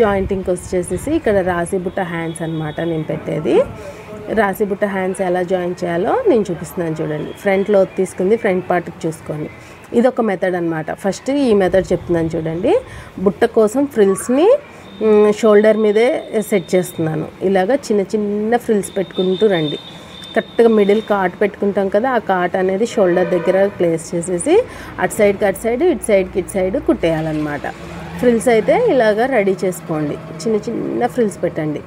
జాయింటింగ్కి వచ్చేసేసి ఇక్కడ రాసి బుట్ట హ్యాండ్స్ అనమాట నేను పెట్టేది. రాసి బుట్ట హ్యాండ్స్ ఎలా జాయిన్ చేయాలో నేను చూపిస్తున్నాను చూడండి. ఫ్రంట్ లోత్ తీసుకుంది, ఫ్రంట్ పార్ట్కి చూసుకోండి. ఇదొక మెథడ్ అనమాట. ఫస్ట్ ఈ మెథడ్ చెప్తున్నాను చూడండి. బుట్ట కోసం ఫ్రిల్స్ని షోల్డర్ మీదే సెట్ చేస్తున్నాను. ఇలాగా చిన్న చిన్న ఫ్రిల్స్ పెట్టుకుంటూ రండి. కరెక్ట్గా మిడిల్ కాట్ పెట్టుకుంటాం కదా, ఆ కాట్ అనేది షోల్డర్ దగ్గర ప్లేస్ చేసేసి అటు సైడ్కి అటు సైడ్, ఇటు సైడ్కి ఇటు సైడ్ కుట్టేయాలన్నమాట. ఫ్రిల్స్ అయితే ఇలాగా రెడీ చేసుకోండి. చిన్న చిన్న ఫ్రిల్స్ పెట్టండి.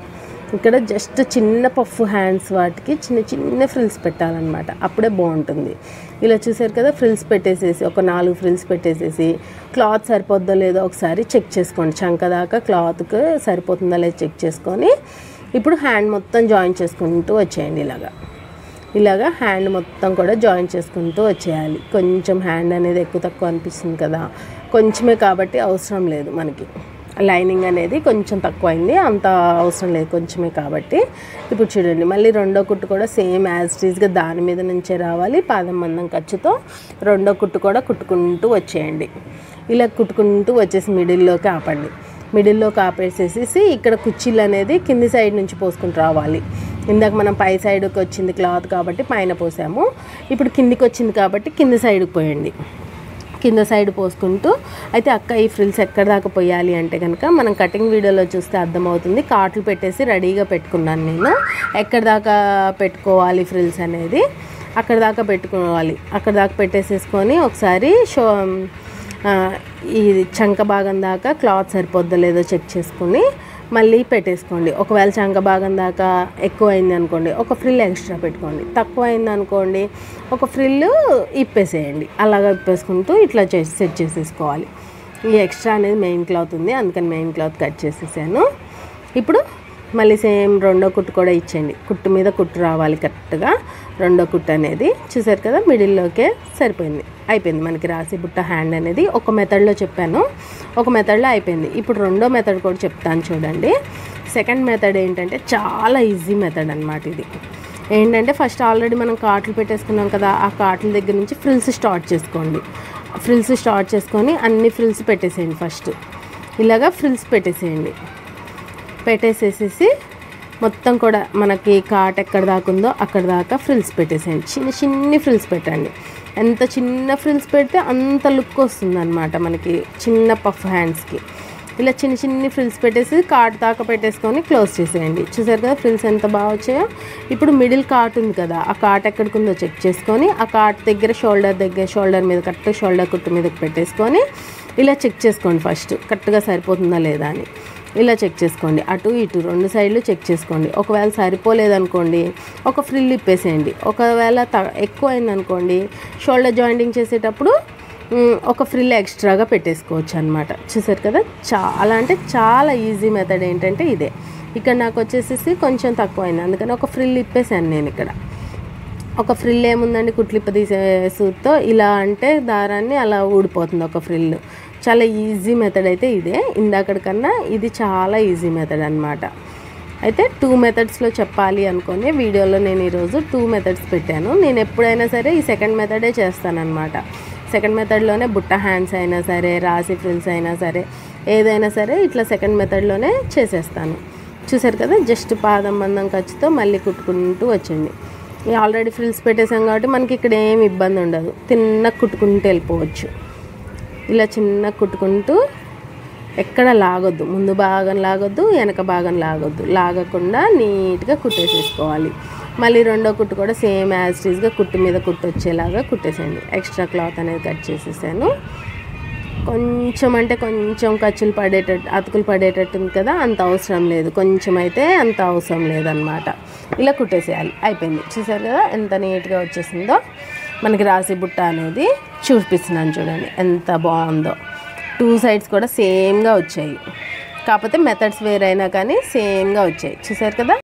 ఇక్కడ జస్ట్ చిన్న పఫ్ హ్యాండ్స్ వాటికి చిన్న చిన్న ఫ్రిల్స్ పెట్టాలన్నమాట. అప్పుడే బాగుంటుంది. ఇలా చూసారు కదా, ఫ్రిల్స్ పెట్టేసేసి ఒక 4 ఫ్రిల్స్ పెట్టేసేసి క్లాత్ సరిపోద్దో లేదో ఒకసారి చెక్ చేసుకోండి. చంక దాకా క్లాత్కి సరిపోతుందో లేదో చెక్ చేసుకొని ఇప్పుడు హ్యాండ్ మొత్తం జాయిన్ చేసుకుంటూ వచ్చేయండి. ఇలాగా హ్యాండ్ మొత్తం కూడా జాయిన్ చేసుకుంటూ వచ్చేయాలి. కొంచెం హ్యాండ్ అనేది ఎక్కువ తక్కువ అనిపిస్తుంది కదా, కొంచెమే కాబట్టి అవసరం లేదు. మనకి లైనింగ్ అనేది కొంచెం తక్కువ అయింది, అంత అవసరం లేదు, కొంచెమే కాబట్టి. ఇప్పుడు చూడండి, మళ్ళీ రెండో కుట్టు కూడా సేమ్ యాజ్ ఇట్ ఈస్గా దాని మీద నుంచే రావాలి. పాదం మందం ఖర్చుతో రెండో కుట్టు కూడా కుట్టుకుంటూ వచ్చేయండి. ఇలా కుట్టుకుంటూ వచ్చేసి మిడిల్లోకి ఆపండి. మిడిల్లోకి ఆపేసేసి ఇక్కడ కుర్చీలు అనేది కింది సైడ్ నుంచి పోసుకుంటూ రావాలి. ఇందాక మనం పై సైడ్కి వచ్చింది క్లాత్ కాబట్టి పైన పోసాము, ఇప్పుడు కిందికి వచ్చింది కాబట్టి కింది సైడ్కి పోయండి. కింద సైడ్ పోసుకుంటూ అయితే అక్క ఈ ఫ్రిల్స్ ఎక్కడ దాకా పోయాలి అంటే కనుక మనం కటింగ్ వీడియోలో చూస్తే అర్థమవుతుంది. కాట్లు పెట్టేసి రెడీగా పెట్టుకున్నాను నేను. ఎక్కడ దాకా పెట్టుకోవాలి ఫ్రిల్స్ అనేది అక్కడ దాకా పెట్టుకోవాలి. అక్కడ దాకా పెట్టేసేసుకొని ఒకసారి ఈ చంక భాగం దాకా క్లాత్ సరిపోద్దో లేదో చెక్ చేసుకుని మళ్ళీ పెట్టేసుకోండి. ఒకవేళ చంక భాగం దాకా ఎక్కువ అయింది అనుకోండి, ఒక ఫ్రిల్ ఎక్స్ట్రా పెట్టుకోండి. తక్కువ అయింది అనుకోండి, ఒక ఫ్రిల్ ఇప్పేసేయండి. అలాగా ఇప్పేసుకుంటూ ఇట్లా సెట్ చేసేసుకోవాలి. ఈ ఎక్స్ట్రా అనేది మెయిన్ క్లాత్ ఉంది, అందుకని మెయిన్ క్లాత్ కట్ చేసేసాను. ఇప్పుడు మళ్ళీ సేమ్ రెండో కుట్టు కూడా ఇచ్చేయండి. కుట్టు మీద కుట్టు రావాలి కరెక్ట్గా. రెండో కుట్టు అనేది చూసారు కదా, మిడిల్లోకే సరిపోయింది. అయిపోయింది మనకి రాసి బుట్ట హ్యాండ్ అనేది. ఒక మెథడ్లో చెప్పాను, ఒక మెథడ్లో అయిపోయింది. ఇప్పుడు రెండో మెథడ్ కూడా చెప్తాను చూడండి. సెకండ్ మెథడ్ ఏంటంటే చాలా ఈజీ మెథడ్ అనమాట. ఇది ఏంటంటే ఫస్ట్ ఆల్రెడీ మనం కాట్లు పెట్టేసుకున్నాం కదా, ఆ కాట్ల దగ్గర నుంచి ఫ్రిల్స్ స్టార్ట్ చేసుకోండి. ఫ్రిల్స్ స్టార్ట్ చేసుకొని అన్ని ఫ్రిల్స్ పెట్టేసేయండి. ఫస్ట్ ఇలాగా ఫ్రిల్స్ పెట్టేసేయండి. పెట్టేసేసి మొత్తం కూడా మనకి కాట్ ఎక్కడ దాకా ఉందో అక్కడ దాకా ఫ్రిల్స్ పెట్టేసేయండి. చిన్న చిన్ని ఫ్రిల్స్ పెట్టండి. ఎంత చిన్న ఫ్రిల్స్ పెడితే అంత లుక్ వస్తుంది అనమాట మనకి చిన్న పఫ్ హ్యాండ్స్కి. ఇలా చిన్న చిన్ని ఫ్రిల్స్ పెట్టేసి కాట్ దాకా పెట్టేసుకొని క్లోజ్ చేసేయండి. చూసారు కదా ఫ్రిల్స్ ఎంత బాగా వచ్చాయో. ఇప్పుడు మిడిల్ కాట్ ఉంది కదా, ఆ కాట్ ఎక్కడికి ఉందో చెక్ చేసుకొని ఆ కాట్ దగ్గర షోల్డర్ మీద కరెక్ట్ షోల్డర్ కుట్టు మీదకి పెట్టేసుకొని ఇలా చెక్ చేసుకోండి. ఫస్ట్ కరెక్ట్గా సరిపోతుందా లేదా అని ఇలా చెక్ చేసుకోండి. అటు ఇటు రెండు సైడ్లు చెక్ చేసుకోండి. ఒకవేళ సరిపోలేదనుకోండి ఒక ఫ్రిల్ ఇప్పేసేయండి. ఒకవేళ ఎక్కువ అయిందనుకోండి షోల్డర్ జాయింటింగ్ చేసేటప్పుడు ఒక ఫ్రిల్ ఎక్స్ట్రాగా పెట్టేసుకోవచ్చు అనమాట. చూసారు కదా, చాలా అంటే చాలా ఈజీ మెథడ్ ఏంటంటే ఇదే. ఇక్కడ నాకు వచ్చేసేసి కొంచెం తక్కువ అయింది, అందుకని ఒక ఫ్రిల్ ఇప్పేసాను నేను. ఇక్కడ ఒక ఫ్రిల్ ఏముందండి, కుట్లిప్ప తీసే సూత్తో ఇలా అంటే దారాన్ని అలా ఊడిపోతుంది ఒక ఫ్రిల్. చాలా ఈజీ మెథడ్ అయితే ఇదే. ఇందాకటికన్నా ఇది చాలా ఈజీ మెథడ్ అనమాట. అయితే 2 మెథడ్స్లో చెప్పాలి అనుకుని వీడియోలో నేను ఈరోజు 2 మెథడ్స్ పెట్టాను. నేను ఎప్పుడైనా సరే ఈ సెకండ్ మెథడే చేస్తానన్నమాట. సెకండ్ మెథడ్లోనే బుట్ట హ్యాండ్స్ అయినా సరే, రాసి ఫ్రిల్స్ అయినా సరే, ఏదైనా సరే ఇట్లా సెకండ్ మెథడ్లోనే చేసేస్తాను. చూసారు కదా, జస్ట్ పాదం మందం ఖర్చుతో మళ్ళీ కుట్టుకుంటూ వచ్చింది. ఆల్రెడీ ఫ్రిల్స్ పెట్టేసాం కాబట్టి మనకి ఇక్కడ ఏమి ఇబ్బంది ఉండదు, తిన్న కుట్టుకుంటూ వెళ్ళిపోవచ్చు. ఇలా చిన్న కుట్టుకుంటూ ఎక్కడ లాగొద్దు, ముందు భాగం లాగొద్దు, వెనక భాగం లాగొద్దు, లాగకుండా నీట్గా కుట్టేసేసుకోవాలి. మళ్ళీ రెండో కుట్టు కూడా సేమ్ యాజ్ ఇట్ ఈస్గా కుట్టు మీద కుట్టు వచ్చేలాగా కుట్టేసేయండి. ఎక్స్ట్రా క్లాత్ అనేది కట్ చేసేసాను. కొంచెం అంటే కొంచెం ఖర్చులు పడేటట్టు, అతుకులు పడేటట్టు ఉంది కదా, అంత అవసరం లేదు. కొంచెం అయితే అంత అవసరం లేదనమాట. ఇలా కుట్టేసేయాలి. అయిపోయింది. చూసారు కదా ఎంత నీట్గా వచ్చేసిందో. మనకి రాసి బుట్ట అనేది చూపిస్తున్నాను చూడండి ఎంత బాగుందో. 2 సైడ్స్ కూడా సేమ్గా వచ్చాయి, కాకపోతే మెథడ్స్ వేరైనా కానీ సేమ్గా వచ్చాయి. చూసారు కదా.